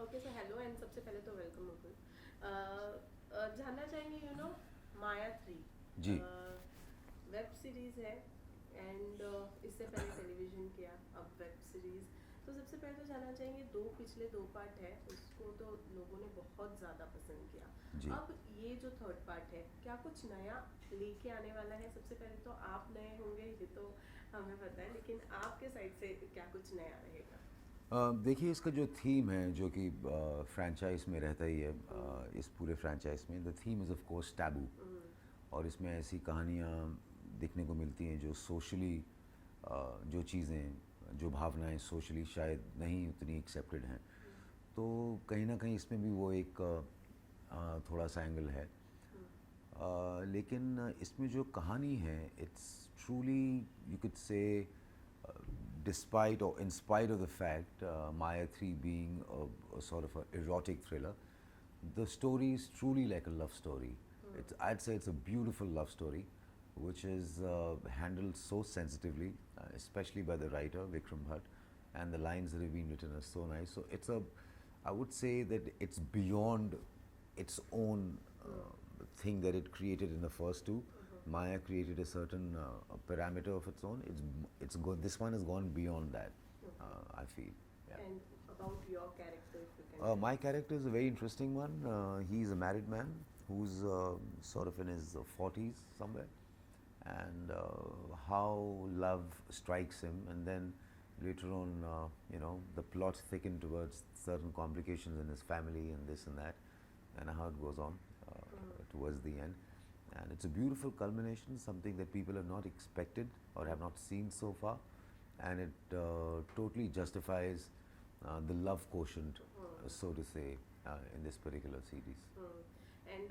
Okay so hello and सबसे पहले तो वेलकम मुकुल। जानना चाहेंगे माया 3 जी। वेब सीरीज़ है एंड इससे पहले टेलीविज़न किया, अब वेब सीरीज़। तो सबसे पहले तो जानना चाहेंगे, पिछले दो पार्ट है उसको तो लोगों ने बहुत ज़्यादा पसंद किया। जी। अब ये जो थर्ड पार्ट है क्या कुछ नया लेके आने वाला है? सबसे पहले तो आप नए होंगे ये तो हमें पता है, लेकिन आपके साइड से क्या कुछ नया रहेगा? देखिए, इसका जो थीम है जो कि फ्रेंचाइज में रहता ही है, हम्म। इस पूरे फ्रेंचाइज में the theme is of course taboo. Hmm. और इसमें ऐसी कहानियाँ देखने को मिलती हैं जो सोशली, जो चीज़ें, जो भावनाएं सोशली शायद नहीं उतनी एक्सेप्टेड हैं। तो कहीं ना कहीं इसमें भी वो एक थोड़ा सा एंगल है। लेकिन इसमें जो कहानी है, it's truly, you could say, despite or in spite of the fact Maya 3 being a sort of a erotic thriller, the story is truly like a love story. I'd say it's a beautiful love story which is handled so sensitively, especially by the writer Vikram Bhatt, and the lines that have been written are so nice. So I would say that it's beyond its own thing that it created in the first two. Maya created a certain parameter of its own. This one has gone beyond that. Okay. I feel. Yeah. And about your character, if you can tell My us. character is a very interesting one. He's a married man who's sort of in his 40s somewhere, and how love strikes him, and then later on, the plot thickened towards certain complications in his family and this and that, and how it goes on towards the end. And it's a beautiful culmination, something that people have not expected or have not seen so far, and it totally justifies the love quotient, so to say, in this particular series. And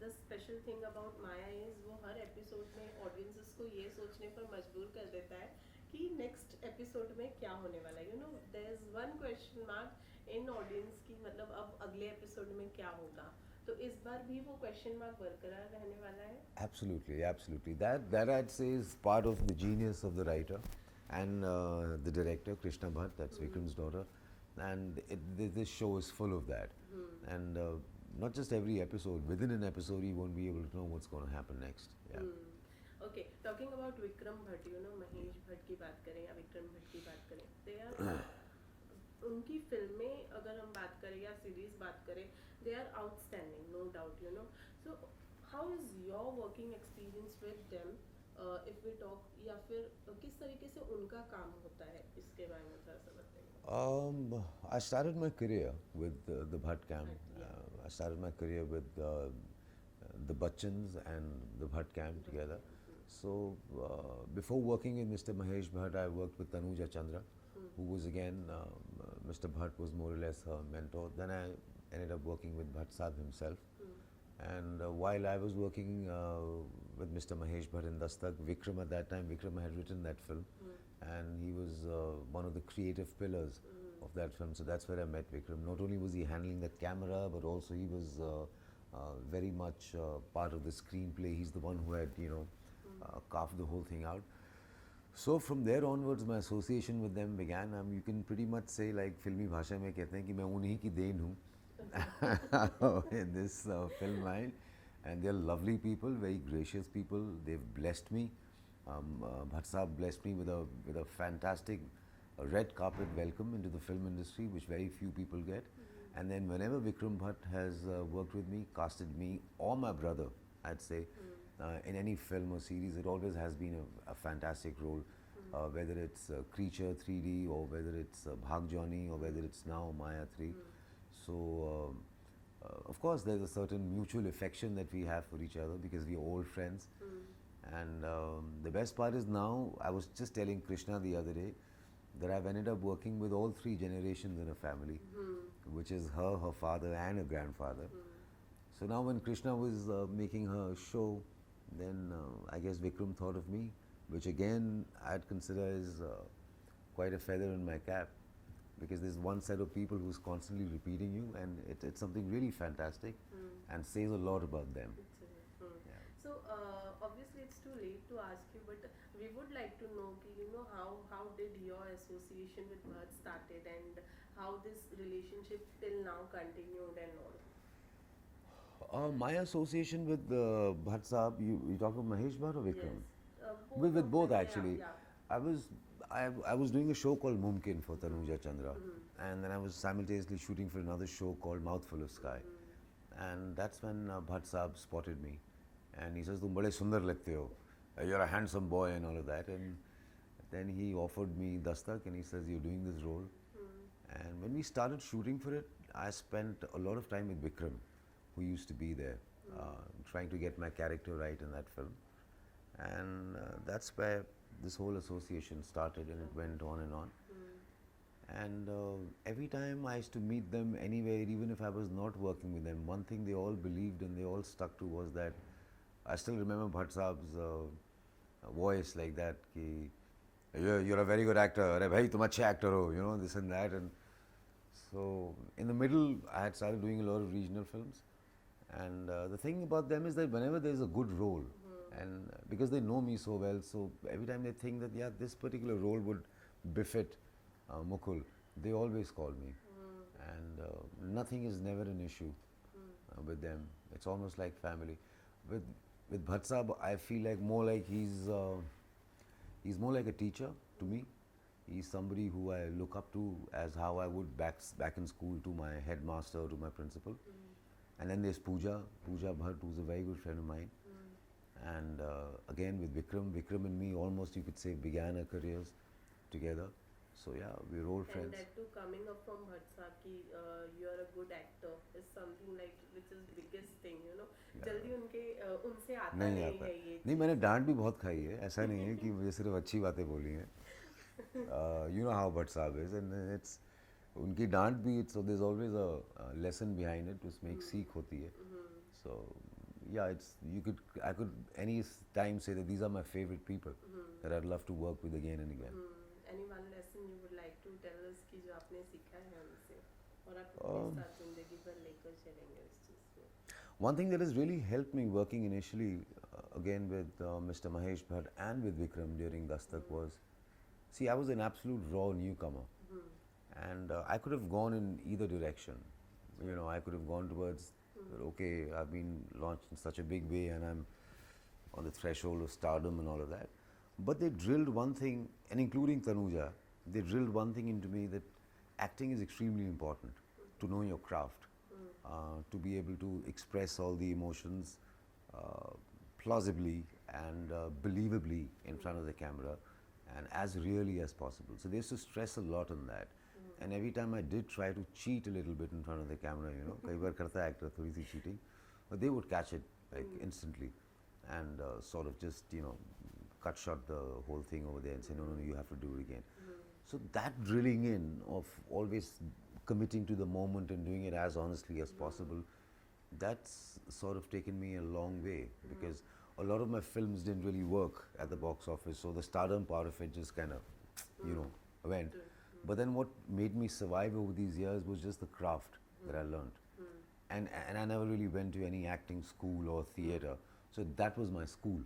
the special thing about Maya is वो हर episode में audiences को ये सोचने पर मजबूर कर देता है कि नेक्स्ट एपिसोड में क्या होने वाला है। There is one question mark in audience की, मतलब अब अगले एपिसोड में क्या होगा। तो इस बार भी वो क्वेश्चन मार्क बरकरार रहने वाला है। Absolutely, absolutely. That I'd say is part of the genius of the writer and the director, Krishna Bhatt. That's Vikram's daughter, and this show is full of that. And not just every episode. Within an episode, you won't be able to know what's going to happen next. Yeah. Okay, talking about Vikram Bhatt, Mahesh Bhatt की बात करें या विक्रम भट्ट की बात करें, they are उनकी फिल्में अगर हम बात करें या सीरीज बात करें, they are outstanding, no doubt. So how is your working experience with them, if we talk, या फिर किस तरीके से उनका काम होता है, इसके बारे में थोड़ा सा बताइए। I started my career with the Bhatt camp. Yeah. I started my career with the Bachchans and the Bhatt camp together. So before working with Mr. Mahesh Bhatt, I worked with Tanuja Chandra, who was again, Mr. Bhatt was more or less her mentor. Then I ended up working with Bhatt Sahib himself. And while I was working with Mr. Mahesh Bhatt in Dastak, Vikram at that time, Vikram had written that film, and he was one of the creative pillars of that film. So that's where I met Vikram. Not only was he handling the camera, but also he was very much part of the screenplay. He's the one who had, carved the whole thing out. So from there onwards, my association with them began. You can pretty much say, like filmi bhasha mein कहते हैं कि मैं उन्हीं की then हूँ in this film line, and they're lovely people, very gracious people. They've blessed me. Bhatt Sahib blessed me with a fantastic red carpet welcome into the film industry, which very few people get. And then whenever Vikram Bhatt has worked with me, casted me or my brother, I'd say, in any film or series, it always has been a fantastic role. Whether it's Creature 3D, or whether it's Bhag Johnny, or whether it's now Maya 3. So, of course, there's a certain mutual affection that we have for each other because we're old friends. And the best part is now, I was just telling Krishna the other day that I've ended up working with all three generations in a family, which is her father, and her grandfather. So now when Krishna was making her show, then I guess Vikram thought of me, which again I'd consider as quite a feather in my cap, because there's one set of people who's constantly repeating you, and it's something really fantastic and says a lot about them. Yeah. So obviously it's too late to ask you, but we would like to know कि, how did your association with Bhatt started, and how this relationship till now continued and all. My association with Bhatt Saab, you talk about Mahesh Bhatt or Vikram? Yes, both With of both them. Yeah, actually. yeah. I was I was doing a show called Mumkin for Tanuja Chandra, and then I was simultaneously shooting for another show called Mouthful of Sky, and that's when Bhatt Saab spotted me, and he says, "Tum bade sundar lagte ho, you're a handsome boy," and all of that, and then he offered me Dastak, and he says, "You're doing this role," and when we started shooting for it, I spent a lot of time with Vikram, who used to be there, trying to get my character right in that film. And that's where this whole association started, and it went on and on. And every time I used to meet them anywhere, even if I was not working with them, one thing they all believed and they all stuck to was that I still remember Bhatt Saab's voice like that, ki, you're a very good actor, Arey bhai, tum achhe actor ho, you know, this and that. And so in the middle, I had started doing a lot of regional films. And the thing about them is that whenever there's a good role, and because they know me so well, so every time they think that, yeah, this particular role would befit Mukul, they always call me. And nothing is never an issue with them. It's almost like family. With Bhatt Saab, I feel like more like he's more like a teacher to me. He's somebody who I look up to as how I would back in school to my headmaster, to my principal. And then there's Pooja Bhatt, who's a very good friend of mine. And again with Vikram and me almost, you could say, began our careers together. So yeah, we're old friends. And that too, coming up from Bhatt Saab ki you're a good actor is something like which is biggest thing, you know. जल्दी उनके उनसे आता नहीं नहीं आता है ये नहीं, मैंने डांट भी बहुत खाई है, ऐसा नहीं है कि मुझे सिर्फ अच्छी बातें बोली हैं. You know how Bhatt Saab is, and it's उनकी डांट भी, so there's always a lesson behind it, उसमें एक सीख होती है. So yeah, I could any time say that these are my favorite people that I'd love to work with again and again. Any one lesson you would like to tell us कि जो आपने सीखा है उनसे और आप अपने साथ जिंदगी भर लेकर चलेंगे उस चीज़ को. One thing that has really helped me working initially, again with Mr. Mahesh Bhatt and with Vikram during Dastak was, see, I was an absolute raw newcomer. And I could have gone in either direction. You know, I could have gone towards, okay, I've been launched in such a big way and I'm on the threshold of stardom and all of that. But they drilled one thing, and including Tanuja, they drilled one thing into me, that acting is extremely important, to know your craft, to be able to express all the emotions plausibly and believably in front of the camera and as really as possible. So they used to stress a lot on that. And every time I did try to cheat a little bit in front of the camera, you know, कई बार करता है actor थोड़ी सी cheating, but they would catch it like instantly and sort of just, you know, cut short the whole thing over there and say, no, you have to do it again. So that drilling in of always committing to the moment and doing it as honestly as possible, that's sort of taken me a long way, because a lot of my films didn't really work at the box office, so the stardom part of it just kind of, you know, went. But then what made me survive over these years was just the craft that I learned. And I never really went to any acting school or theatre. So that was my school.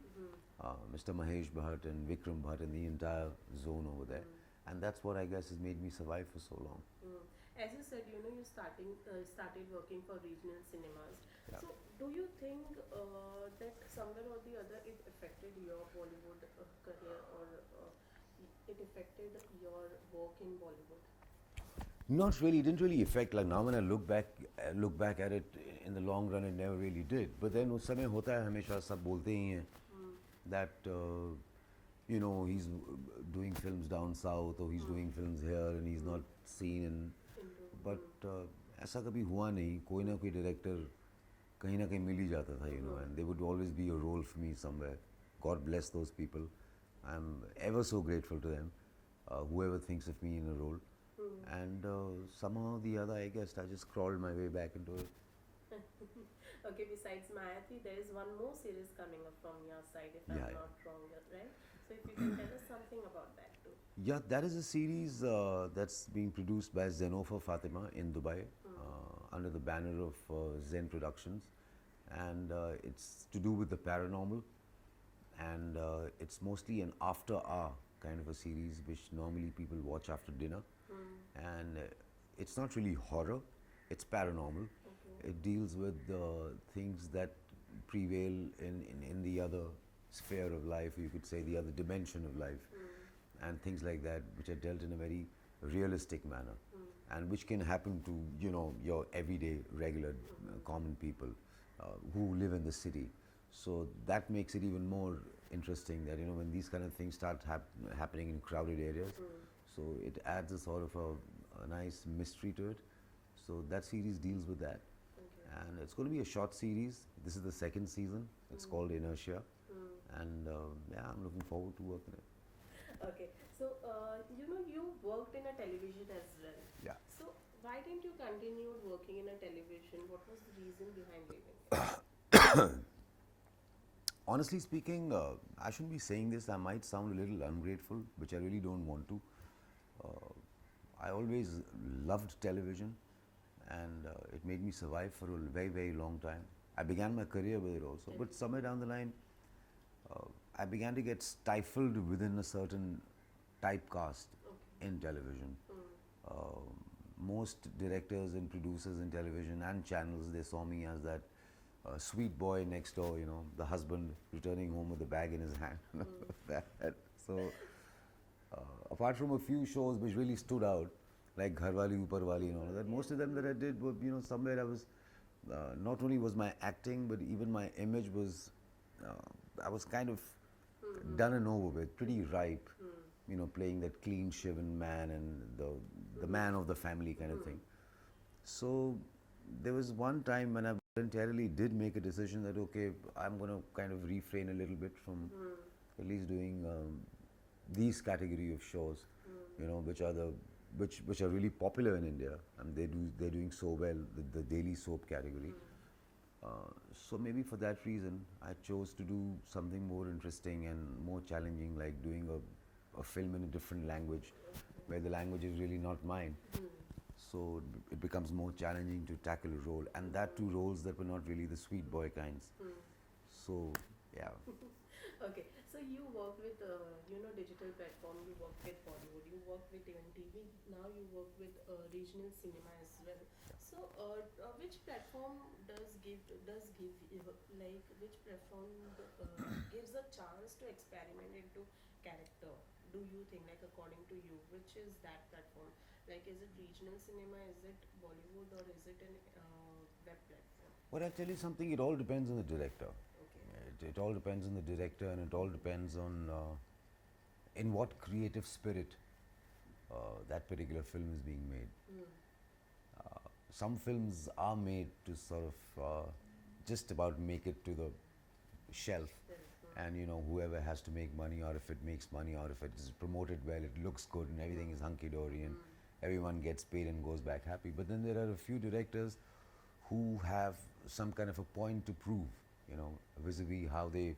Mr. Mahesh Bhatt and Vikram Bhatt and the entire zone over there. And that's what I guess has made me survive for so long. As you said, you know, you started working for regional cinemas. Yeah. So do you think that somewhere or the other it affected your Bollywood career, or it affected your work in Bollywood? Not really. It didn't really affect. Like now when I look back at it, in the long run, it never really did. But then उस समय होता है, हमेशा सब बोलते ही हैं that you know, he's doing films down south, or he's doing films here and he's not seen in. But ऐसा कभी हुआ नहीं. कोई ना कोई director कहीं ना कहीं मिल ही जाता था, you know, and there would always be a role for me somewhere. God bless those people. I'm ever so grateful to them, whoever thinks of me in a role. And somehow or the other, I guess I just crawled my way back into it. Okay, besides Maaya, there is one more series coming up from your side, if I'm not wrong, right? So if you can tell us something about that too. Yeah, that is a series that's being produced by Zenofa Fatima in Dubai, under the banner of Zen Productions. And it's to do with the paranormal. And it's mostly an after-hour kind of a series, which normally people watch after dinner. And it's not really horror, it's paranormal. Okay. It deals with things that prevail in the other sphere of life, you could say the other dimension of life, and things like that, which are dealt in a very realistic manner, and which can happen to, you know, your everyday, regular, common people who live in the city. So that makes it even more interesting that, you know, when these kind of things start happening in crowded areas, so it adds a sort of a nice mystery to it. So that series deals with that. Okay. And it's going to be a short series. This is the second season. It's called Inertia. And yeah, I'm looking forward to working it. Okay. So, you know, you worked in a television as well. Yeah. So, why didn't you continue working in a television? What was the reason behind leaving it? Honestly speaking, I shouldn't be saying this. I might sound a little ungrateful, which I really don't want to. I always loved television, and it made me survive for a very, very long time. I began my career with it also, but somewhere down the line, I began to get stifled within a certain typecast in television. Most directors and producers in television and channels, they saw me as that sweet boy next door, you know, the husband returning home with a bag in his hand. So, apart from a few shows which really stood out, like Gharwali, Uparwali and all that, most of them that I did were, you know, somewhere I was, not only was my acting, but even my image was, I was kind of done and over with, pretty ripe, you know, playing that clean shaven man and the man of the family kind of thing. So there was one time when I voluntarily did make a decision that, okay, I'm going to kind of refrain a little bit from at least doing these category of shows, you know, which are really popular in India, and they're doing so well, the daily soap category. So maybe for that reason, I chose to do something more interesting and more challenging, like doing a film in a different language, where the language is really not mine. So it becomes more challenging to tackle a role, and that too roles that were not really the sweet boy kinds. So yeah. Okay, so you work with, you know, digital platform, you work with Bollywood, you work with even TV, now you work with regional cinema as well. So, which platform like, which platform gives a chance to experiment into character? Do you think, like, according to you, which is that platform? Like, is it regional cinema, is it Bollywood, or is it an web platform? But I tell you something, it all depends on the director. Okay. It all depends on the director, and it all depends on in what creative spirit that particular film is being made. Some films are made to sort of just about make it to the shelf, and you know, whoever has to make money, or if it makes money, or if it is promoted well, it looks good and everything is hunky-dory and everyone gets paid and goes back happy. But then there are a few directors who have some kind of a point to prove, you know, vis-a-vis how they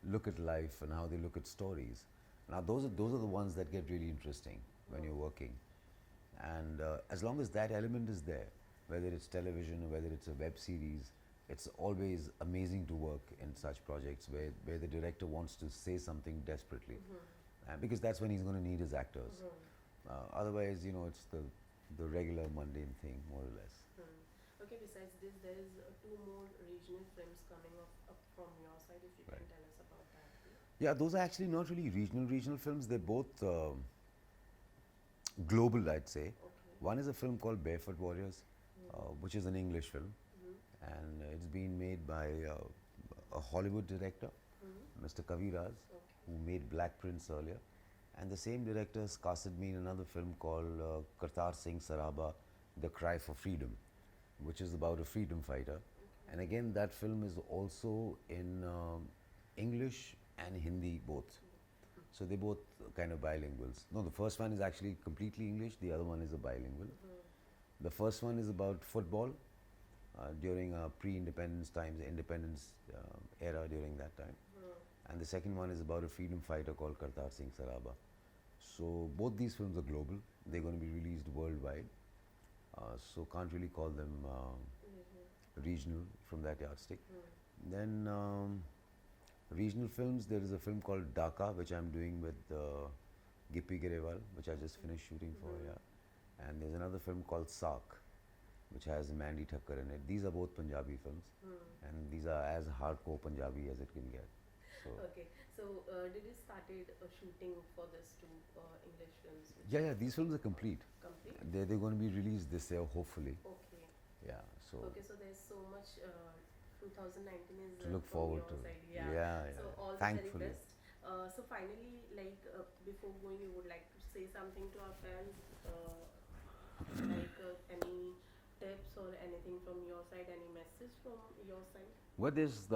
look at life and how they look at stories. Now those are the ones that get really interesting when you're working. And as long as that element is there, whether it's television or whether it's a web series, it's always amazing to work in such projects where the director wants to say something desperately. Because that's when he's going to need his actors. Otherwise, you know, it's the regular mundane thing, more or less. Okay, besides this, there is two more regional films coming up from your side, if you can tell us about that, please. Yeah, those are actually not really regional films. They're both global, I'd say. Okay. One is a film called Barefoot Warriors, which is an English film, and it's been made by a Hollywood director, Mr. Kavi Raz, who made Black Prince earlier. And the same director has casted me in another film called Kartar Singh Saraba, The Cry for Freedom, which is about a freedom fighter. And again, that film is also in English and Hindi both. So they're both kind of bilinguals. No, the first one is actually completely English, the other one is a bilingual. The first one is about football during pre-independence times, independence era during that time. And the second one is about a freedom fighter called Kartar Singh Saraba. So both these films are global. They're going to be released worldwide. So can't really call them regional from that yardstick. Then regional films, there is a film called Dhaka, which I'm doing with Gippy Grewal, which I just finished shooting for. Yeah. and there's another film called Saath, which has Mandy Thakkar in it. These are both Punjabi films, and these are as hardcore Punjabi as it can get. So Okay, so did you started shooting for this two English films? yeah, these films are complete. Complete? They're going to be released this year, hopefully. Okay. Yeah, so Okay, so there's so much 2019 is to look from forward your to. side. Yeah. So all the Thankfully. very best. So finally, like before going, you would like to say something to our fans, like any tips or anything from your side, any message from your side? Well, there's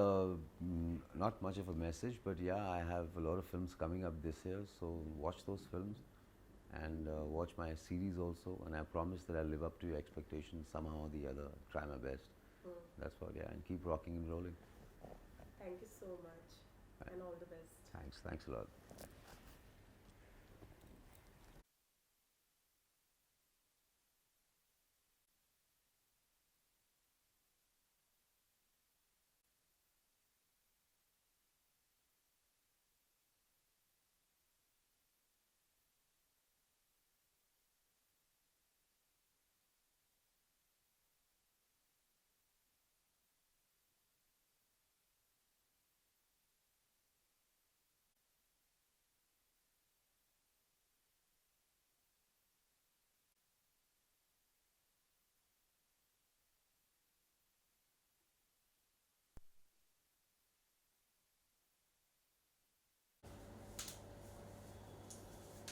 not much of a message, but yeah, I have a lot of films coming up this year, so watch those films and watch my series also. And I promise that I'll live up to your expectations somehow or the other. Try my best. That's what, yeah, and keep rocking and rolling. Thank you so much, and all the best. Thanks a lot.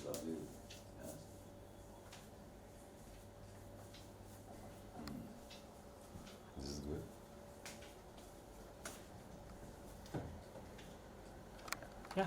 Lovely. Yeah. This is good. Yeah,